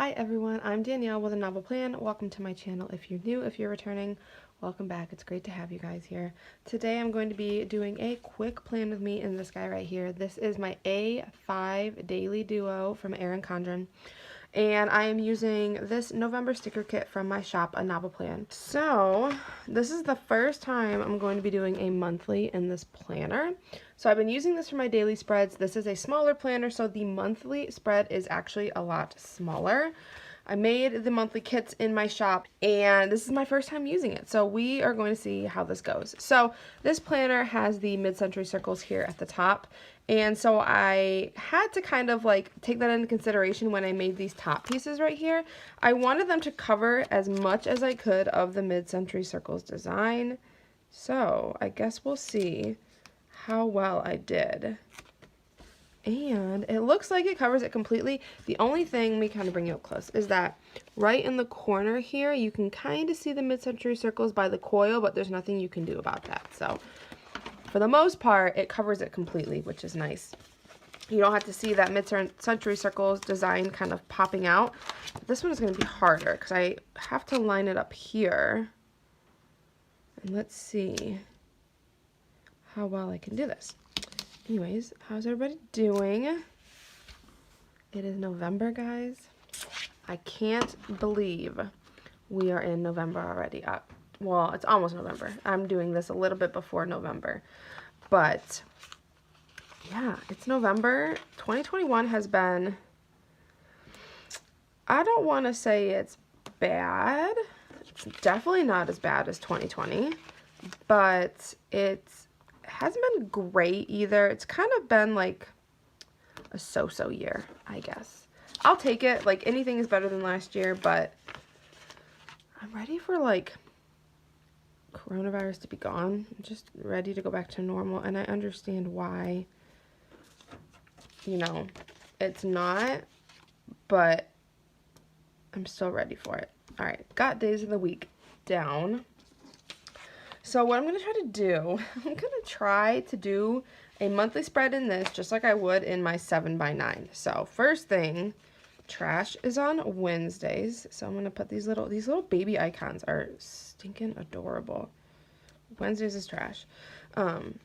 Hi everyone, I'm Danielle with a Novel Plan. Welcome to my channel. If you're new, if you're returning, welcome back. It's great to have you guys here. Today I'm going to be doing a quick plan with me in this guy right here. This is my A5 Daily Duo from Erin Condren. And I am using this November sticker kit from my shop, A Novel Plan. So this is the first time I'm going to be doing a monthly in this planner. So I've been using this for my daily spreads. This is a smaller planner, so the monthly spread is actually a lot smaller. I made the monthly kits in my shop, and this is my first time using it, so we are going to see how this goes. So this planner has the mid-century circles here at the top, and so I had to kind of like take that into consideration when I made these top pieces right here. I wanted them to cover as much as I could of the mid-century circles design, so I guess we'll see how well I did. And it looks like it covers it completely. The only thing, let me kind of bring you up close, is that right in the corner here, you can kind of see the mid-century circles by the coil, but there's nothing you can do about that. So for the most part, it covers it completely, which is nice. You don't have to see that mid-century circles design kind of popping out. This one is going to be harder because I have to line it up here. And let's see how well I can do this. Anyways, how's everybody doing? It is November, guys. I can't believe we are in November already. Well, it's almost November. I'm doing this a little bit before November. But, yeah, it's November. 2021 has been, I don't want to say it's bad. It's definitely not as bad as 2020. But it hasn't been great either. It's kind of been like a so-so year, I guess. I'll take it. Like, anything is better than last year, but I'm ready for like coronavirus to be gone. I'm just ready to go back to normal, and I understand why, you know, it's not, but I'm still ready for it. All right, got days of the week down. So what I'm going to try to do, I'm going to try to do a monthly spread in this just like I would in my 7x9. So first thing, trash is on Wednesdays. So I'm going to put these little baby icons are stinking adorable. Wednesdays is trash. And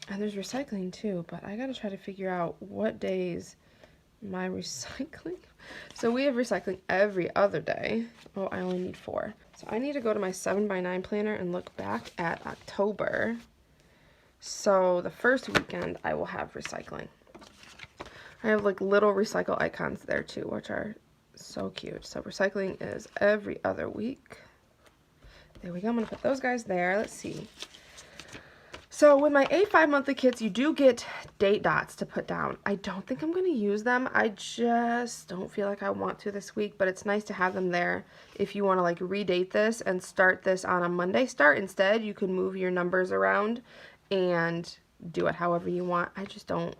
there's recycling too, but I got to try to figure out what days my recycling. So we have recycling every other day. Oh, I only need 4. So I need to go to my 7x9 planner and look back at October. So the first weekend I will have recycling. I have like little recycle icons there too, which are so cute. So recycling is every other week. There we go. I'm going to put those guys there. Let's see. So with my A5 monthly kits, you do get date dots to put down. I don't think I'm going to use them. I just don't feel like I want to this week, but it's nice to have them there. If you want to like redate this and start this on a Monday start instead, you can move your numbers around and do it however you want. I just don't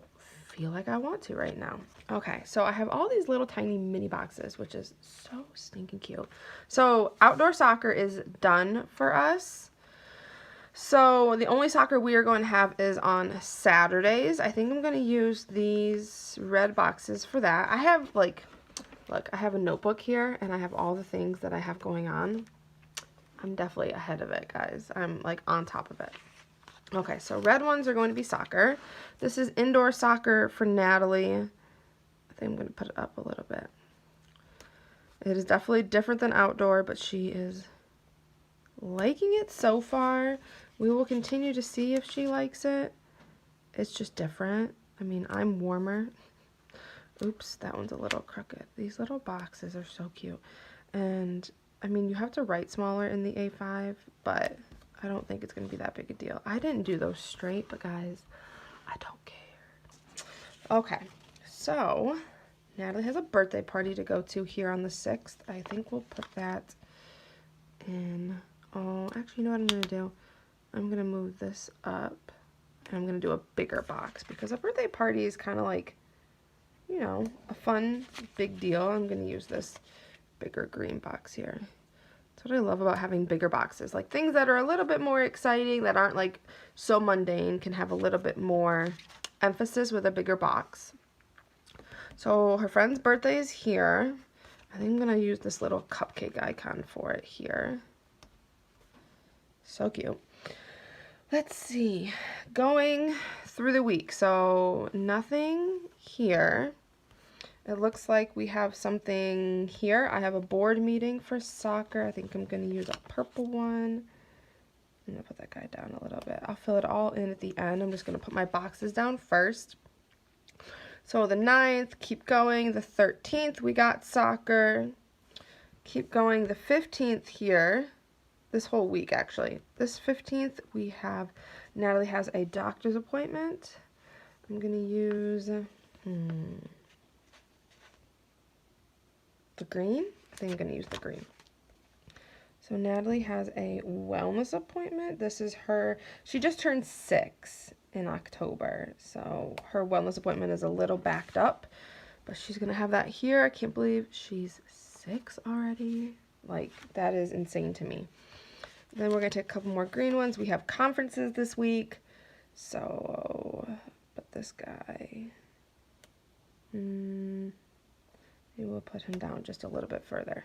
feel like I want to right now. Okay, so I have all these little tiny mini boxes, which is so stinking cute. So outdoor soccer is done for us. So the only soccer we are going to have is on Saturdays. I think I'm going to use these red boxes for that. I have like, look, I have a notebook here and I have all the things that I have going on. I'm definitely ahead of it, guys. I'm like on top of it. Okay, so red ones are going to be soccer. This is indoor soccer for Natalie. I think I'm going to put it up a little bit. It is definitely different than outdoor, but she is liking it so far. We will continue to see if she likes it. It's just different. I mean, I'm warmer. Oops, that one's a little crooked. These little boxes are so cute. And, I mean, you have to write smaller in the A5, but I don't think it's going to be that big a deal. I didn't do those straight, but guys, I don't care. Okay, so Natalie has a birthday party to go to here on the 6th. I think we'll put that in. Oh, actually, you know what I'm going to do? I'm going to move this up, and I'm going to do a bigger box, because a birthday party is kind of like, you know, a fun, big deal. I'm going to use this bigger green box here. That's what I love about having bigger boxes. Like, things that are a little bit more exciting, that aren't, like, so mundane, can have a little bit more emphasis with a bigger box. So, her friend's birthday is here. I think I'm going to use this little cupcake icon for it here. So cute. Let's see. Going through the week. So nothing here. It looks like we have something here. I have a board meeting for soccer. I think I'm going to use a purple one. I'm going to put that guy down a little bit. I'll fill it all in at the end. I'm just going to put my boxes down first. So the 9th, keep going. The 13th, we got soccer. Keep going. The 15th here. This whole week, actually. This 15th, we have, Natalie has a doctor's appointment. I'm going to use, the green? I think I'm going to use the green. So Natalie has a wellness appointment. This is her, she just turned 6 in October. So her wellness appointment is a little backed up. But she's going to have that here. I can't believe she's 6 already. Like, that is insane to me. Then we're going to take a couple more green ones. We have conferences this week. So, put this guy. Maybe we'll put him down just a little bit further.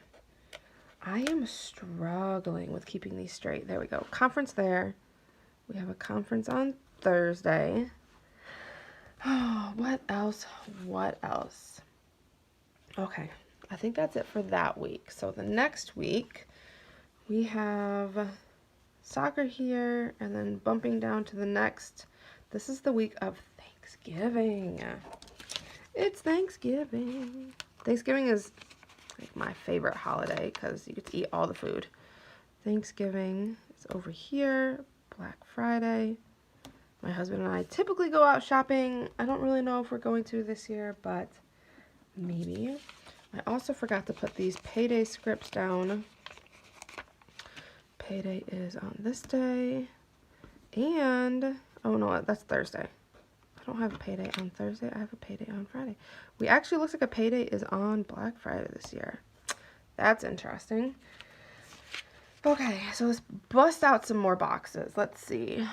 I am struggling with keeping these straight. There we go. Conference there. We have a conference on Thursday. Oh, what else? What else? Okay. I think that's it for that week. So the next week, we have soccer here, and then bumping down to the next. This is the week of Thanksgiving. It's Thanksgiving. Thanksgiving is like my favorite holiday because you get to eat all the food. Thanksgiving is over here. Black Friday. My husband and I typically go out shopping. I don't really know if we're going to this year, but maybe. I also forgot to put these payday scripts down. Payday is on this day. And, oh no, that's Thursday. I don't have a payday on Thursday. I have a payday on Friday. We actually, looks like a payday is on Black Friday this year. That's interesting. Okay, so let's bust out some more boxes. Let's see.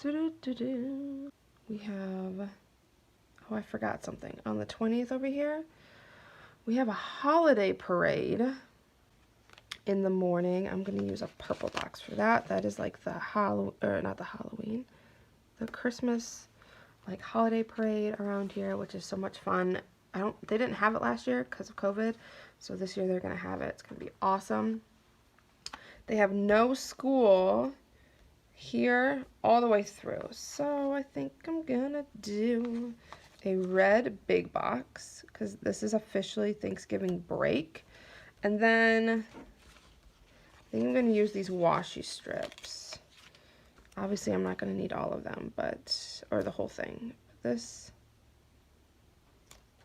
We have, oh, I forgot something. On the 20th over here, we have a holiday parade in the morning. I'm going to use a purple box for that. That is like the not the Halloween, the Christmas like holiday parade around here, which is so much fun. They didn't have it last year because of COVID, so this year they're going to have it. It's going to be awesome. They have no school here all the way through, so I think I'm going to do a red big box because this is officially Thanksgiving break. And then I think I'm going to use these washi strips. Obviously, I'm not going to need all of them, or the whole thing. This,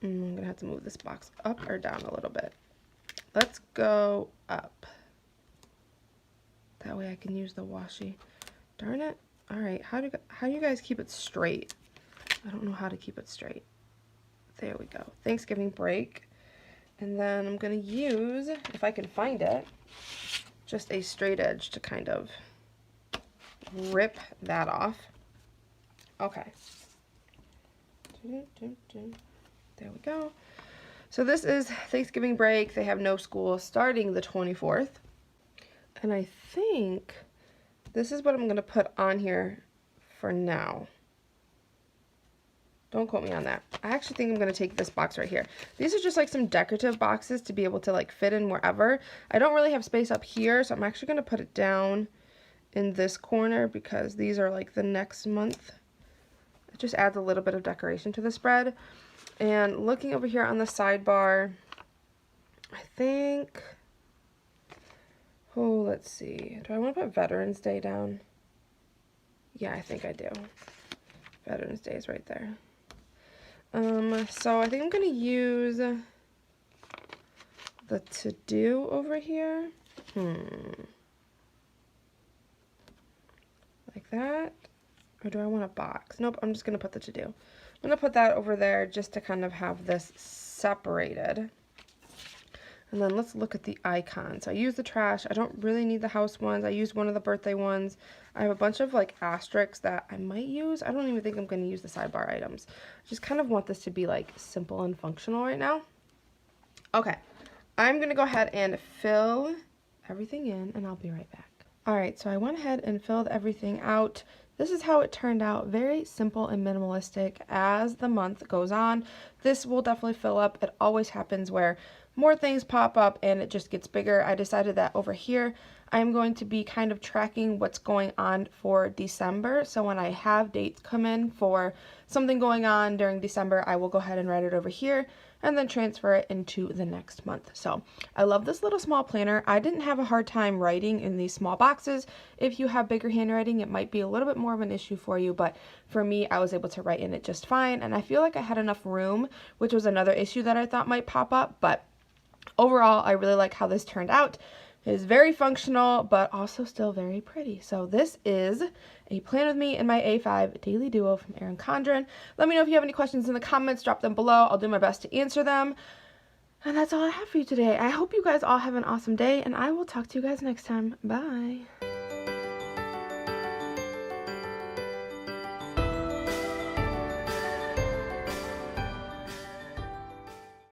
I'm going to have to move this box up or down a little bit. Let's go up. That way I can use the washi. Darn it. All right, how do you guys keep it straight? I don't know how to keep it straight. There we go. Thanksgiving break. And then I'm going to use, if I can find it, just a straight edge to kind of rip that off. Okay. There we go. So this is Thanksgiving break. They have no school starting the 24th. And I think this is what I'm going to put on here for now. Don't quote me on that. I actually think I'm going to take this box right here. These are just like some decorative boxes to be able to like fit in wherever. I don't really have space up here, so I'm actually going to put it down in this corner because these are like the next month. It just adds a little bit of decoration to the spread. And looking over here on the sidebar, I think, oh, let's see. Do I want to put Veterans Day down? Yeah, I think I do. Veterans Day is right there. So I think I'm going to use the to-do over here. Like that. Or do I want a box? Nope, I'm just going to put the to-do. I'm going to put that over there just to kind of have this separated. And then let's look at the icons. I use the trash. I don't really need the house ones. I used one of the birthday ones. I have a bunch of like asterisks that I might use. I don't even think I'm going to use the sidebar items. I just kind of want this to be like simple and functional right now. Okay, I'm going to go ahead and fill everything in, and I'll be right back. Alright, so I went ahead and filled everything out. This is how it turned out. Very simple and minimalistic. As the month goes on, this will definitely fill up. It always happens where more things pop up and it just gets bigger. I decided that over here, I'm going to be kind of tracking what's going on for December. So when I have dates come in for something going on during December, I will go ahead and write it over here and then transfer it into the next month. So I love this little small planner. I didn't have a hard time writing in these small boxes. If you have bigger handwriting, it might be a little bit more of an issue for you, but for me, I was able to write in it just fine. And I feel like I had enough room, which was another issue that I thought might pop up, but overall, I really like how this turned out. It is very functional, but also still very pretty. So this is a Plan With Me in My A5 Daily Duo from Erin Condren. Let me know if you have any questions in the comments. Drop them below. I'll do my best to answer them. And that's all I have for you today. I hope you guys all have an awesome day, and I will talk to you guys next time. Bye.